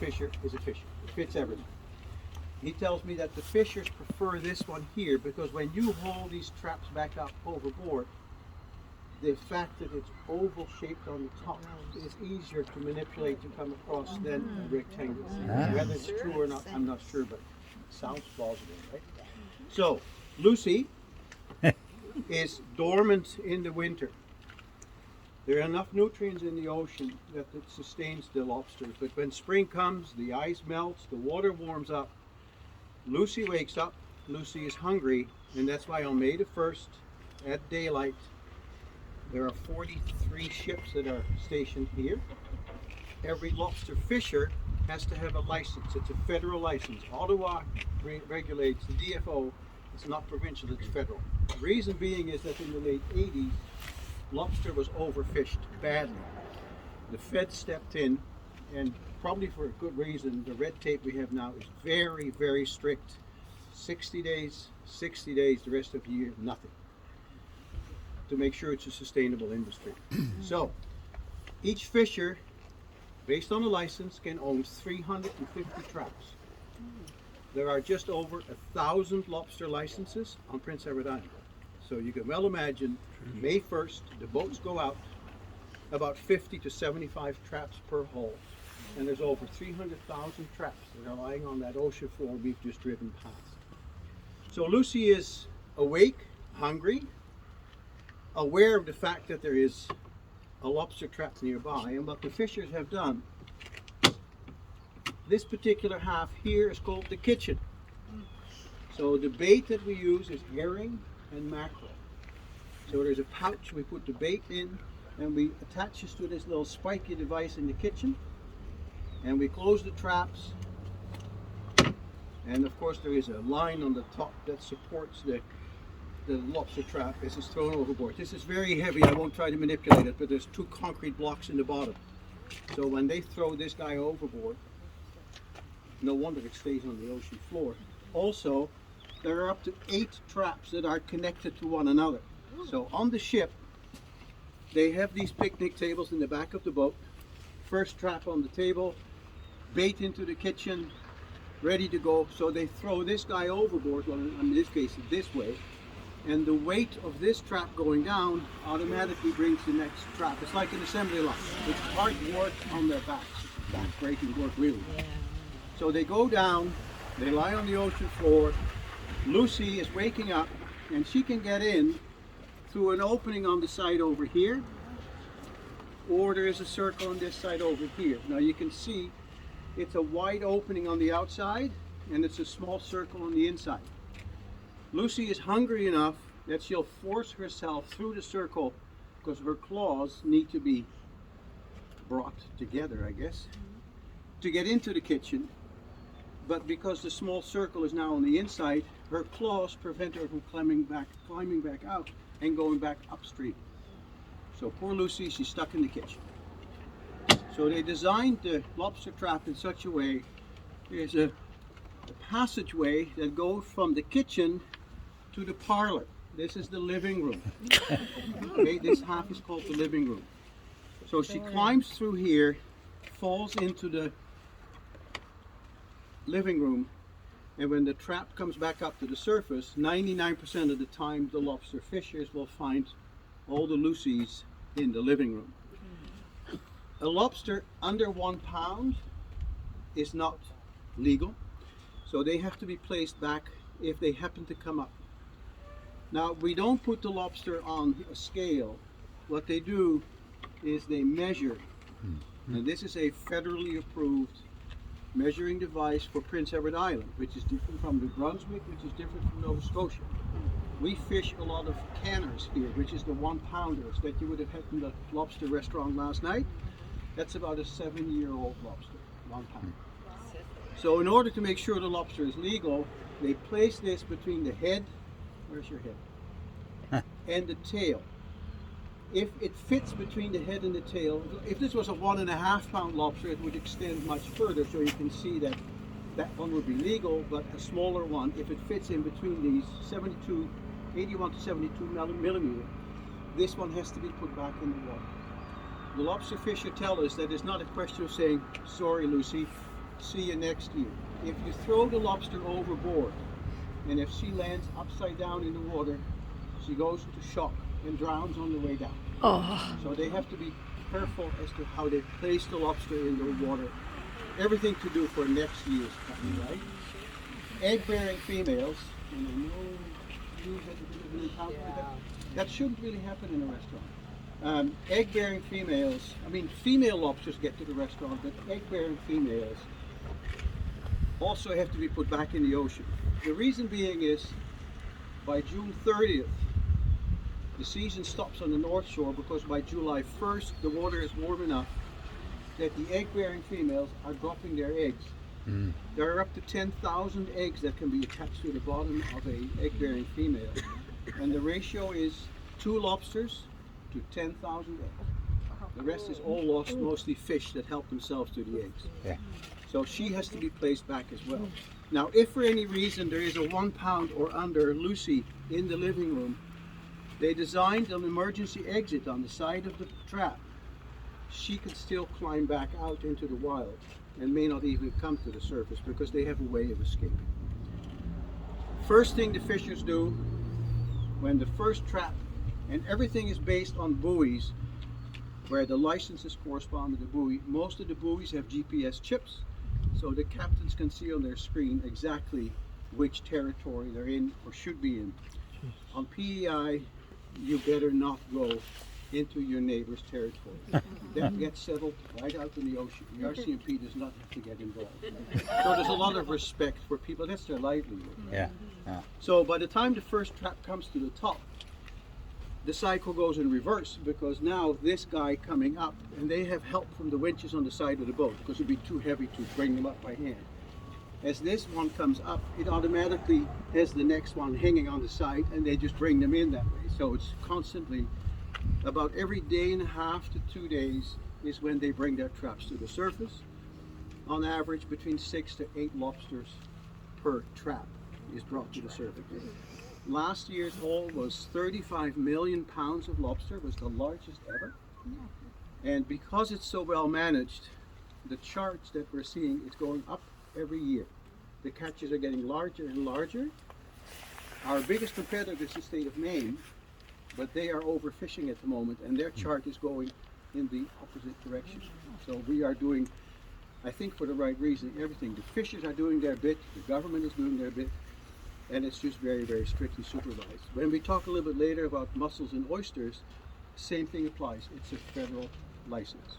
fisher is a fisher. It fits everything. He tells me that the fishers prefer this one here because when you haul these traps back up overboard, the fact that it's oval shaped on the top is easier to manipulate to come across than a rectangle. Whether it's true or not, I'm not sure, but it sounds plausible, right? So, Lucy is dormant in the winter. There are enough nutrients in the ocean that it sustains the lobsters, but when spring comes, the ice melts, the water warms up, Lucy wakes up, Lucy is hungry, and that's why on May the 1st, at daylight, there are 43 ships that are stationed here. Every lobster fisher has to have a license. It's a federal license. Ottawa regulates the DFO. It's not provincial, it's federal. The reason being is that in the late 80s, lobster was overfished badly. The Fed stepped in, and probably for a good reason, the red tape we have now is very, very strict. 60 days, the rest of the year, nothing. To make sure it's a sustainable industry. So, each fisher, based on a license, can own 350 traps. There are just over 1,000 lobster licenses on Prince Edward Island. So you can well imagine, May 1st, the boats go out, about 50 to 75 traps per hole. And there's over 300,000 traps that are lying on that ocean floor we've just driven past. So Lucy is awake, hungry, aware of the fact that there is a lobster trap nearby, and what the fishers have done, this particular half here is called the kitchen. So the bait that we use is herring and mackerel. So there's a pouch we put the bait in, and we attach this to this little spiky device in the kitchen, and we close the traps, and of course there is a line on the top that supports the lobster trap as it's thrown overboard. This is very heavy, I won't try to manipulate it, but there's 2 concrete blocks in the bottom. So when they throw this guy overboard, no wonder it stays on the ocean floor. Also, there are up to 8 traps that are connected to one another. So on the ship, they have these picnic tables in the back of the boat. First trap on the table, bait into the kitchen, ready to go. So they throw this guy overboard, well in this case this way, and the weight of this trap going down automatically brings the next trap. It's like an assembly line. It's hard work on their backs. Back-breaking work, really. Yeah. So they go down, they lie on the ocean floor. Lucy is waking up, and she can get in through an opening on the side over here, or there is a circle on this side over here. Now you can see it's a wide opening on the outside, and it's a small circle on the inside. Lucy is hungry enough that she'll force herself through the circle because her claws need to be brought together, I guess, to get into the kitchen. But because the small circle is now on the inside, her claws prevent her from climbing back out and going back upstream. So poor Lucy, she's stuck in the kitchen. So they designed the lobster trap in such a way, there's a passageway that goes from the kitchen to the parlor. This is the living room. Okay, this half is called the living room. So she climbs through here, falls into the living room, and when the trap comes back up to the surface, 99% of the time the lobster fishers will find all the Lucies in the living room. A lobster under 1 pound is not legal, so they have to be placed back if they happen to come up. Now, we don't put the lobster on a scale. What they do is they measure, and this is a federally approved measuring device for Prince Edward Island, which is different from New Brunswick, which is different from Nova Scotia. We fish a lot of canners here, which is the 1 pounders that you would have had in the lobster restaurant last night. That's about a 7-year-old lobster, 1 pound. So in order to make sure the lobster is legal, they place this between the head, where's your head, and the tail. If it fits between the head and the tail, if this was a 1.5 pound lobster, it would extend much further, so you can see that that one would be legal, but a smaller one, if it fits in between these 81 to 72 millimeter, this one has to be put back in the water. The lobster fisher tell us that it's not a question of saying, sorry Lucy, see you next year. If you throw the lobster overboard, and if she lands upside down in the water, she goes into shock and drowns on the way down. Oh. So they have to be careful as to how they place the lobster in the water. Everything to do for next year's coming, right? Egg-bearing females, and I know you have encountered that shouldn't really happen in a restaurant. Egg-bearing females, I mean female lobsters get to the restaurant, but egg-bearing females also have to be put back in the ocean. The reason being is by June 30th, the season stops on the North Shore because by July 1st, the water is warm enough that the egg-bearing females are dropping their eggs. There are up to 10,000 eggs that can be attached to the bottom of a egg-bearing female. And the ratio is 2 lobsters to 10,000 eggs. The rest is all lost, mostly fish that help themselves to the eggs. Yeah. So she has to be placed back as well. Now, if for any reason there is a 1 pound or under Lucy in the living room, they designed an emergency exit on the side of the trap. She can still climb back out into the wild and may not even come to the surface because they have a way of escaping. First thing the fishers do when the first trap, and everything is based on buoys where the licenses correspond to the buoy. Most of the buoys have GPS chips, so the captains can see on their screen exactly which territory they're in or should be in. On PEI, you better not go into your neighbor's territory. That gets settled right out in the ocean. The RCMP does not have to get involved. So there's a lot of respect for people. That's their livelihood. Yeah. Yeah. So by the time the first trap comes to the top, the cycle goes in reverse because now this guy coming up, and they have help from the winches on the side of the boat because it'd be too heavy to bring them up by hand. As this one comes up, it automatically has the next one hanging on the side, and they just bring them in that way. So it's constantly, about every day and a half to 2 days is when they bring their traps to the surface. On average, between 6 to 8 lobsters per trap is brought to the surface. Last year's haul was 35 million pounds of lobster, was the largest ever. And because it's so well managed, the charts that we're seeing is going up every year. The catches are getting larger and larger. Our biggest competitor is the state of Maine, but they are overfishing at the moment, and their chart is going in the opposite direction. So we are doing, I think for the right reason, everything. The fishers are doing their bit, the government is doing their bit, and it's just very, very strictly supervised. When we talk a little bit later about mussels and oysters, same thing applies. It's a federal license.